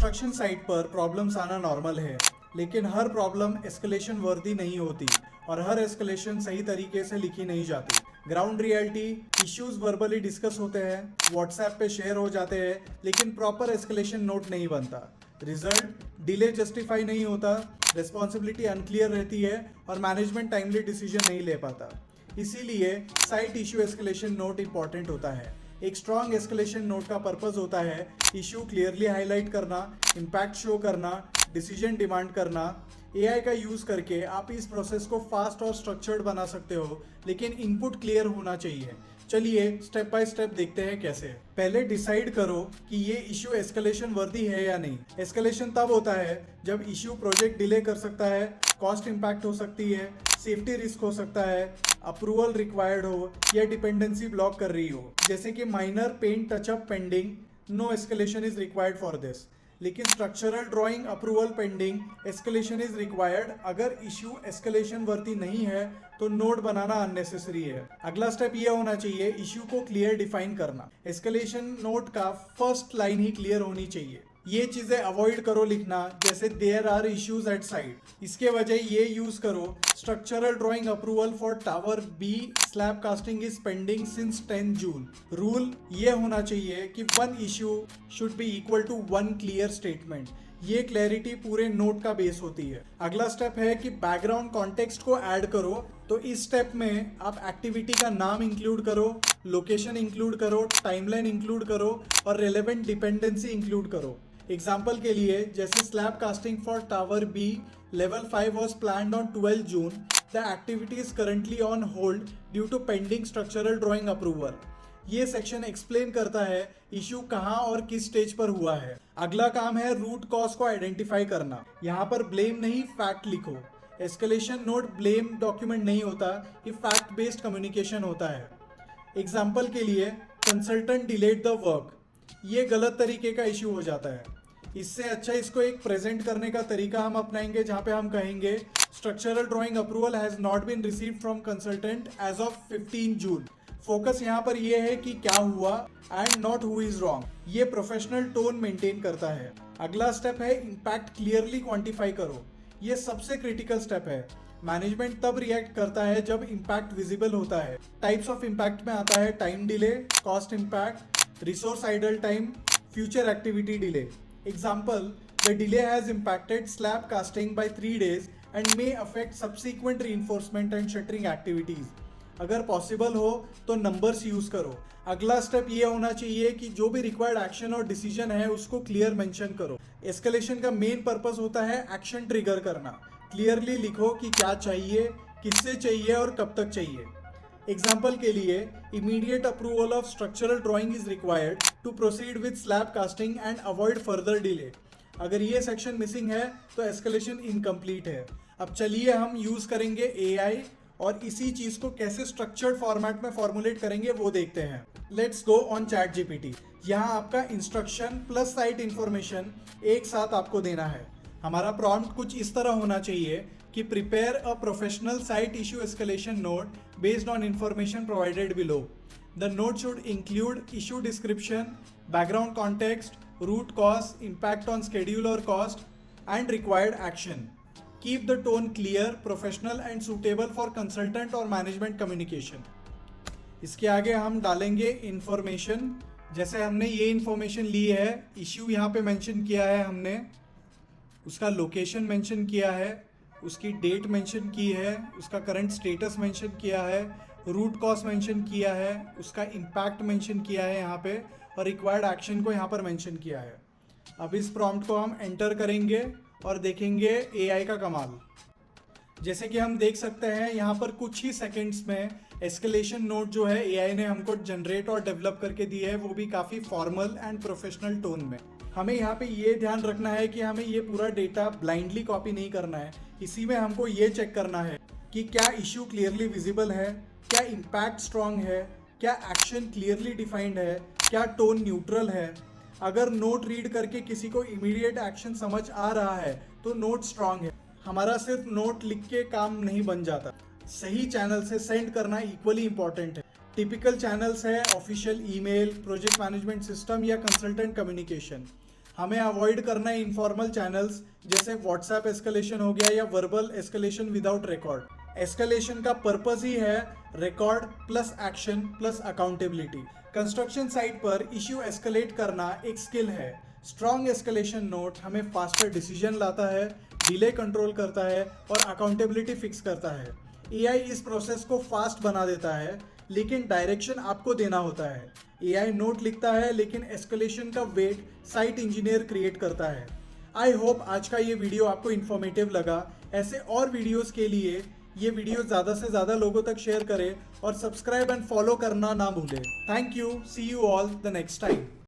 Construction site पर problems आना normal है, लेकिन हर प्रॉब्लम एस्केलेशन वर्दी नहीं होती और हर एस्केलेशन सही तरीके से लिखी नहीं जाती। Ground reality issues verbally discuss होते हैं, व्हाट्सएप पे शेयर हो जाते हैं, लेकिन प्रॉपर एस्केलेशन नोट नहीं बनता। रिजल्ट डिले जस्टिफाई नहीं होता, रिस्पॉन्सिबिलिटी अनक्लियर रहती है और मैनेजमेंट टाइमली डिसीजन नहीं ले पाता। इसीलिए site issue escalation note important होता है। एक स्ट्रॉन्ग एस्केलेशन नोट का पर्पस होता है इशू क्लियरली हाईलाइट करना, इम्पैक्ट शो करना, डिसीजन डिमांड करना। एआई का यूज करके आप इस प्रोसेस को फास्ट और स्ट्रक्चर्ड बना सकते हो, लेकिन इनपुट क्लियर होना चाहिए। चलिए स्टेप बाय स्टेप देखते हैं कैसे। पहले डिसाइड करो कि ये इशू एस्केलेशन वर्दी है या नहीं। एस्केलेशन तब होता है जब इशू प्रोजेक्ट डिले कर सकता है, कॉस्ट इंपैक्ट हो सकती है, सेफ्टी रिस्क हो सकता है, अप्रूवल रिक्वायर्ड हो या डिपेंडेंसी ब्लॉक कर रही हो। जैसे कि minor paint touchup pending, no escalation is required for this. लेकिन structural drawing approval pending, escalation is required. अगर इशू एस्केलेशन वर्दी नहीं है तो नोट बनाना अननेसेसरी है। अगला स्टेप यह होना चाहिए इशू को क्लियर डिफाइन करना। एस्केलेशन नोट का फर्स्ट लाइन ही क्लियर होनी चाहिए। ये चीजें अवॉइड करो लिखना, जैसे there are issues at site. इसके वजह ये यूज करो, structural drawing approval for tower B slab casting is pending since 10 June. Rule ये होना चाहिए कि one issue should be equal to one clear statement. ये क्लैरिटी पूरे नोट का बेस होती है। अगला स्टेप है कि बैकग्राउंड कॉन्टेक्स्ट को ऐड करो। तो इस स्टेप में आप एक्टिविटी का नाम इंक्लूड करो, लोकेशन इंक्लूड करो, टाइमलाइन इंक्लूड करो और रेलेवेंट डिपेंडेंसी इंक्लूड करो। एग्जाम्पल के लिए जैसे slab casting for tower B level 5 was planned on 12 June, the activity is currently on hold due to pending structural drawing approval. ये section explain करता है इशू कहाँ और किस स्टेज पर हुआ है। अगला काम है रूट कॉज को आइडेंटिफाई करना। यहाँ पर ब्लेम नहीं, फैक्ट लिखो। एस्केलेशन नोट ब्लेम डॉक्यूमेंट नहीं होता, ये फैक्ट बेस्ड कम्युनिकेशन होता है। एग्जाम्पल के लिए कंसल्टेंट डिलेड द वर्क, ये गलत तरीके का इशू हो जाता है। इससे अच्छा इसको एक प्रेजेंट करने का तरीका हम अपनाएंगे, जहाँ पे हम कहेंगे structural drawing approval has not been received from consultant as of 15 June. Focus यहाँ पर यह है कि क्या हुआ and not who is wrong. ये प्रोफेशनल टोन मेंटेन करता है। अगला स्टेप है इम्पैक्ट क्लियरली क्वांटिफाई करो। ये सबसे क्रिटिकल स्टेप है। मैनेजमेंट तब रिएक्ट करता है जब इम्पैक्ट विजिबल होता है। टाइप्स ऑफ इम्पैक्ट में आता है time delay, cost impact, resource idle time, future activity delay. Example, the delay has impacted slab casting by 3 days and may affect subsequent reinforcement and shuttering activities. अगर possible हो तो numbers use करो। अगला step ये होना चाहिए कि जो भी रिक्वायर्ड एक्शन और डिसीजन है उसको क्लियर मेंशन करो। एस्केलेशन का मेन पर्पस होता है एक्शन ट्रिगर करना। क्लियरली लिखो कि क्या चाहिए, किससे चाहिए और कब तक चाहिए। एग्जाम्पल के लिए immediate approval of structural drawing is required to proceed with slab casting and avoid further delay. अगर ये सेक्शन मिसिंग है तो एस्केलेशन इनकम्प्लीट है। अब चलिए हम यूज करेंगे एआई और इसी चीज को कैसे स्ट्रक्चर्ड फॉर्मेट में फॉर्मुलेट करेंगे वो देखते हैं। Let's go on chat GPT. यहाँ आपका इंस्ट्रक्शन प्लस साइट इंफॉर्मेशन एक साथ आपको देना है। हमारा प्रॉम्प्ट कुछ इस तरह होना चाहिए कि prepare a professional site issue escalation note based on information provided below. The note should include issue description, background context, root cause, impact on schedule और cost and required action. Keep the tone clear, professional and suitable for consultant और management communication. इसके आगे हम डालेंगे information. जैसे हमने ये information ली है, इश्यू यहाँ पे मेंशन किया है हमने, उसका लोकेशन मेंशन किया है, उसकी डेट मेंशन की है, उसका करंट स्टेटस मेंशन किया है, रूट कॉज मेंशन किया है, उसका इम्पैक्ट मेंशन किया है यहाँ पे और रिक्वायर्ड एक्शन को यहाँ पर मेंशन किया है। अब इस प्रॉम्प्ट को हम एंटर करेंगे और देखेंगे एआई का कमाल। जैसे कि हम देख सकते हैं यहाँ पर कुछ ही सेकंड्स में एस्केलेशन नोट जो है एआई ने हमको जनरेट और डेवलप करके दी है, वो भी काफ़ी फॉर्मल एंड प्रोफेशनल टोन में। हमें यहाँ पे ये ध्यान रखना है कि हमें ये पूरा डेटा ब्लाइंडली कॉपी नहीं करना है। इसी में हमको ये चेक करना है कि क्या इश्यू क्लियरली विजिबल है, क्या इम्पैक्ट स्ट्रॉन्ग है, क्या एक्शन क्लियरली डिफाइंड है, क्या टोन न्यूट्रल है। अगर नोट रीड करके किसी को इमीडिएट एक्शन समझ आ रहा है तो नोट स्ट्रॉन्ग है। हमारा सिर्फ नोट लिख के काम नहीं बन जाता, सही चैनल से सेंड करना इक्वली इंपॉर्टेंट है। टिपिकल चैनल्स है official email, project management system या कंसल्टेंट कम्युनिकेशन। हमें अवॉइड करना है इनफॉर्मल चैनल्स जैसे व्हाट्सएप एस्केलेशन हो गया या verbal escalation without record. Escalation का पर्पस ही है record plus action plus accountability. Construction site पर इश्यू एस्केलेट करना एक स्किल है। स्ट्रॉन्ग एस्केलेशन नोट हमें फास्टर डिसीजन लाता है, डिले कंट्रोल करता है और अकाउंटेबिलिटी फिक्स करता है। एआई इस प्रोसेस को फास्ट बना देता है, लेकिन डायरेक्शन आपको देना होता है। एआई नोट लिखता है, लेकिन एस्केलेशन का वेट साइट इंजीनियर क्रिएट करता है। आई होप आज का ये वीडियो आपको इन्फॉर्मेटिव लगा। ऐसे और वीडियोस के लिए ये वीडियो ज़्यादा से ज़्यादा लोगों तक शेयर करें और सब्सक्राइब एंड फॉलो करना ना भूलें। Thank you, see you all the next time.